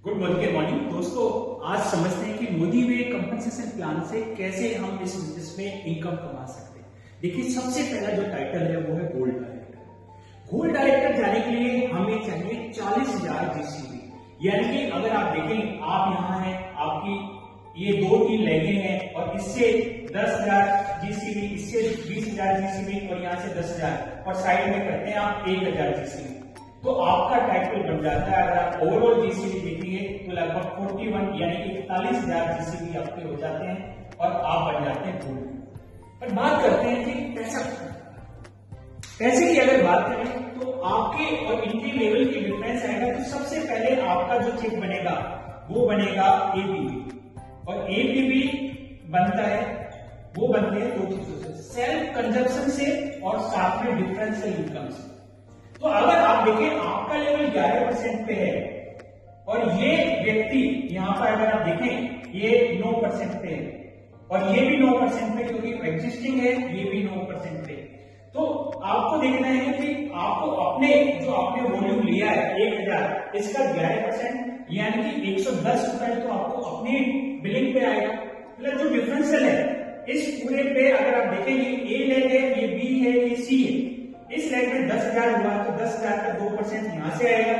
Good morning दोस्तों। आज समझते हैं कि मोदी वे कंपनसेशन प्लान से कैसे हम इस बिजनेस में इनकम कमा सकते हैं। देखिए, सबसे पहला जो टाइटल है वो है गोल्ड डायरेक्टर। गोल्ड डायरेक्टर जाने के लिए हमें चाहिए 40,000 जीसीबी। यानी कि अगर आप देखें, आप यहाँ हैं, आपकी ये 2-3 लेगे हैं और इससे 10,000 जीसीबी, इससे 20,000 जीसीबी और यहाँ से 10,000 और साइड में करते हैं आप 1,000 जीसीबी, तो आपका टाइटल बन जाता है। अगर आप ओवरऑल जीसीबी देखेंगे तो लगभग 41 यानी कि 41,000 जीसीबी आपके हो जाते हैं और आप बन जाते हैं गोल्ड। पर बात करते हैं कि पैसे की अगर बात करें तो आपके और इनके लेवल की डिफरेंस आएगा। तो सबसे पहले आपका जो चेक बनेगा वो बनेगा एपीबी, और एपीबी बनता है, वो बनते हैं दो चीजों से, सेल्फ कंजप्शन से और साथ में डिफरेंशियल इनकम से। तो अगर आप देखें, आपका लेवल 11% पे है और ये व्यक्ति यहां पर अगर आप देखें ये 9% पे है और ये भी 9% पे, क्योंकि एग्जिस्टिंग है, ये भी 9% पे। तो आपको देखना है कि आपको अपने जो आपने वॉल्यूम लिया है 1,000, इसका 11% यानी कि 110 रुपए तो आपको अपनी बिलिंग पे आएगा। मतलब जो डिफरेंशियल है इस पूरे पे अगर आप देखेंगे, ए लेग है, ये बी है, ये सी है, इस लेग में 10,000 हुआ तो 10,000 का 2% यहां से आएगा,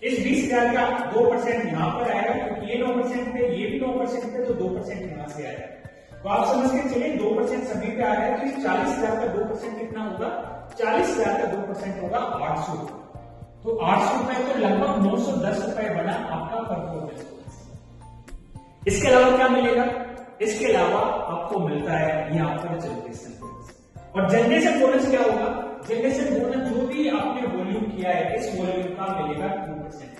इस 20,000 का 2% यहां पर आएगा, क्योंकि ये 9% पे, ये भी 9% पे, तो 2% यहां से आएगा। तो आप समझ के चलिए 2% सभी पे आ रहा है, तो इस 40,000 का 2% कितना होगा? 40,000 का 2% होगा 800 रुपए। तो 800 रुपए तो लगभग 910 रुपए बना आपका परफॉर्मेंस। इसके अलावा क्या मिलेगा? इसके अलावा आपको मिलता है यहाँ पर जनरेशन बोनस। और जनरेशन बोनस क्या होगा? जनरेशन बोनस जो भी आपने वॉल्यूम किया है, इस वॉल्यूम का मिलेगा 2%।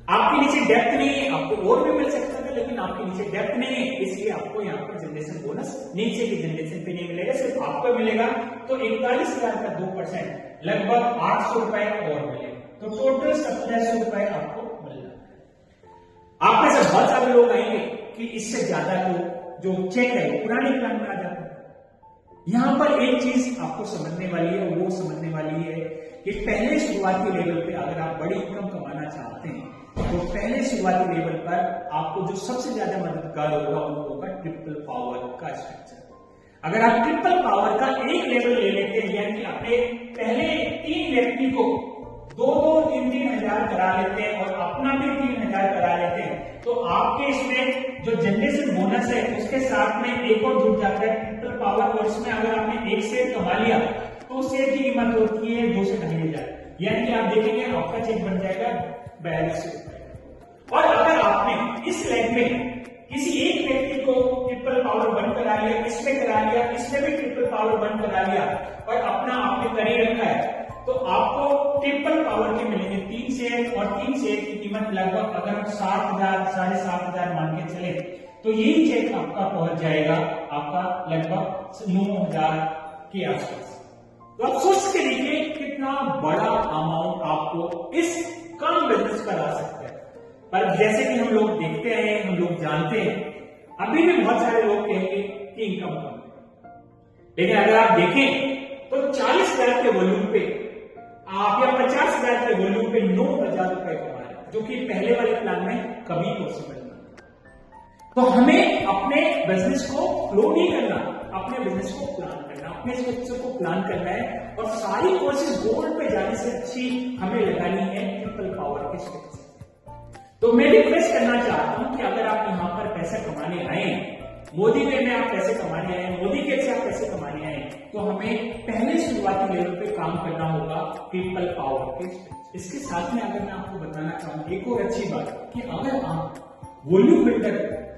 आपके नीचे डेप्थ नहीं है, आपको और भी मिल सकता था, लेकिन आपके नीचे डेप्थ नहीं है, इसलिए आपको यहाँ पर जनरेशन बोनस नीचे की जनरेशन पे नहीं मिलेगा, सिर्फ आपको मिलेगा। तो 41,000 का 2% लगभग 800 रुपए और मिलेगा, तो टोटल 1700 रुपए आपको मिल रहा है। आप में से बहुत सारे लोग आएंगे कि इससे ज्यादा तो जो चेक है पुराने प्लान में आ जाता है। यहां पर एक चीज आपको समझने वाली है, वो समझने वाली है कि पहले शुरुआती लेवल पे अगर आप बड़ी इनकम कमाना चाहते हैं तो पहले शुरुआती लेवल पर आपको जो सबसे ज्यादा मददगार होगा वो होगा ट्रिपल पावर का स्ट्रक्चर। अगर आप ट्रिपल पावर का एक लेवल ले लेते हैं, यानी कि अपने पहले 3 व्यक्ति को 2-2, 3-3 हजार करा लेते हैं और अपना भी 3,000 करा लेते हैं, तो आपके इसमें जो जनरेशन बोनस है उसके साथ में एक और जुड़ जाता है ट्रिपल पावर। और इसमें अगर आपने एक शेयर कमा लिया तो उस शेयर की कीमत होती है 2 से 2,500, यानी कि आप देखेंगे आपका चेक बन जाएगा 4200 रुपए। और अगर आपने इस लेग में किसी एक व्यक्ति को ट्रिपल पावर 1 करा लिया, इसमें करा लिया, इसमें भी ट्रिपल पावर 1 करा लिया और अपना आपने करे रखा है, तो आपको ट्रिपल पावर के मिलेंगे 3 शेयर, और 3 शेयर की कीमत लगभग अगर 7,000, 7,500 मान के चले, तो यही चेक आपका पहुंच जाएगा आपका लगभग 9,000 के आसपास। तो आप सोच के देखिए कितना बड़ा अमाउंट आपको इस कम बिजनेस पर आ सकता है। पर जैसे कि हम लोग देखते हैं, हम लोग जानते हैं, अभी भी बहुत सारे लोग कहेंगे कि इनकम कम है, लेकिन अगर आप देखें तो 40,000 के वॉल्यूम पे आप या 50,000 के वॉल्यूम पे 9,000 रुपए कमा रहे हैं, जो कि पहले वाले प्लान में कभी पॉसिबल नहीं। तो हमें अपने बिजनेस को फ्लो नहीं करना, अपने बिजनेस को प्लान करना, अपने स्ट्रक्चर को प्लान करना है, और सारी कोशिश गोल्ड पे जाने से अच्छी हमें लगानी है ट्रिपल पावर के स्ट्रक्चर। तो मैं रिक्वेस्ट करना चाहता हूं कि अगर आप यहां पर पैसा कमाने आए, मोदी वे में आप पैसे कमाने आए, मोदी के से आप पैसे कमाने आए, तो हमें पहले शुरुआती लेवल पे काम करना होगा ट्रिपल पावर के स्ट्रक्चर। इसके साथ में अगर मैं आपको बताना चाहूँ एक और अच्छी बात कि अगर आप वॉल्यूम बिल्डर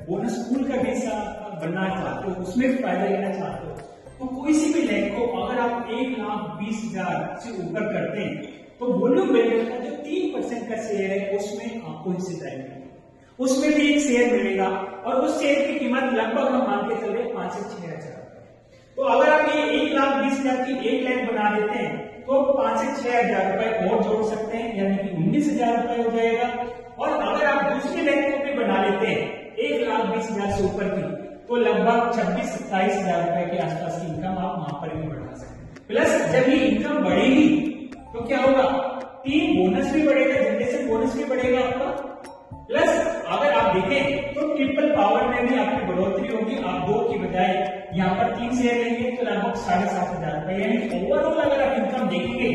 बोनस पूल का भी हिस्सा बनना चाहते हो, उसमें भी फायदा लेना चाहते हो, तो कोई सी भी लेग को अगर आप 1,20,000 से ऊपर करते हैं तो वॉल्यूम बिल्डर का जो 3% का शेयर है उसमें आपको हिस्सेदारी मिलेगी, उसमें भी एक शेयर मिलेगा, और उस शेयर की कीमत लगभग हम मान के चल रहे 5 से 6,000। तो अगर आप ये 1,20,000 की एक लेग बना देते हैं तो 5 से 6,000 रुपए और जोड़ सकते हैं, यानी कि 19,000 रुपए हो जाएगा। और अगर आप दूसरी लेग को भी बना लेते हैं 1,20,000 से ऊपर की, तो लगभग 26-27,000 रुपए के आसपास की इनकम आप वहां पर भी बढ़ा सकते हैं। प्लस जब ये इनकम बढ़ेगी तो क्या होगा? 3 बोनस भी बढ़ेगा, जनरेशन बोनस भी बढ़ेगा आपका, यहाँ पर 3 शेयर लेंगे तो लगभग 7,500 रुपए, यानी कि ओवरऑल अगर आप इनकम देखेंगे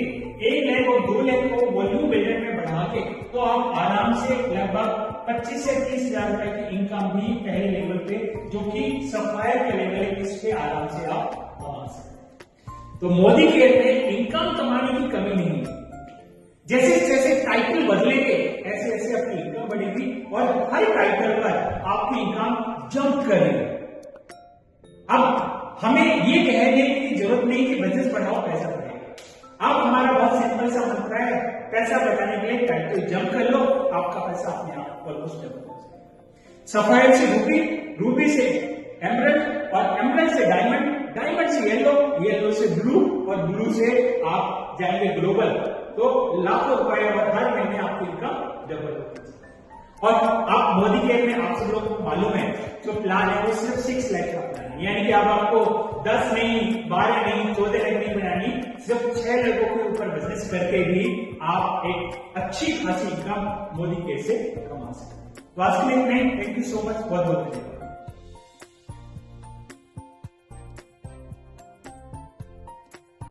1 लाख और 2 लाख को वॉल्यूम बजट में बढ़ा के, तो आप आराम से लगभग 25 से 30,000 रुपए की इनकम भी पहले लेवल पे, जो कि सप्लायर के लेवल है, इस पे आराम से आप कमा सकते हैं। तो मोदी केयर में इनकम कमाने की कमी नहीं है। जैसे जैसे टाइटल बदलेंगे ऐसे ऐसे अपनी इनकम बढ़ेगी और हर टाइटल पर आपकी इनकम जंप करेगी। अब हमें ये कहने की जरूरत नहीं कि बिजनेस बढ़ाओ पैसा बढ़ेगा। अब हमारा बहुत सिंपल सा मंत्र है, पैसा बढ़ाने के लिए टाइटल जंप कर लो, आपका पैसा अपने आप ऑलमोस्ट डबल हो जाएगा। सफायर से रूबी, रूबी से एमरल्ड और एमरल्ड से डायमंड, डायमंड से येलो, येलो से ब्लू और ब्लू से आप जाएंगे ग्लोबल, तो लाखों रुपए और हर महीने आपकी इनकम डबल होगी। और आप मोदी केयर में आप सब लोगों को मालूम है जो प्लान है वो सिर्फ 6 लाख का प्लान है, यानी कि अब आपको 10 नहीं, 12 नहीं, 14 लाख नहीं बनानी, सिर्फ 6 लाखों के ऊपर बिजनेस करके भी आप एक अच्छी खासी इनकम मोदी केयर से कमा सकते हैं। तो आज के लिए इतना ही। थैंक यू सो मच, बहुत बहुत धन्यवाद।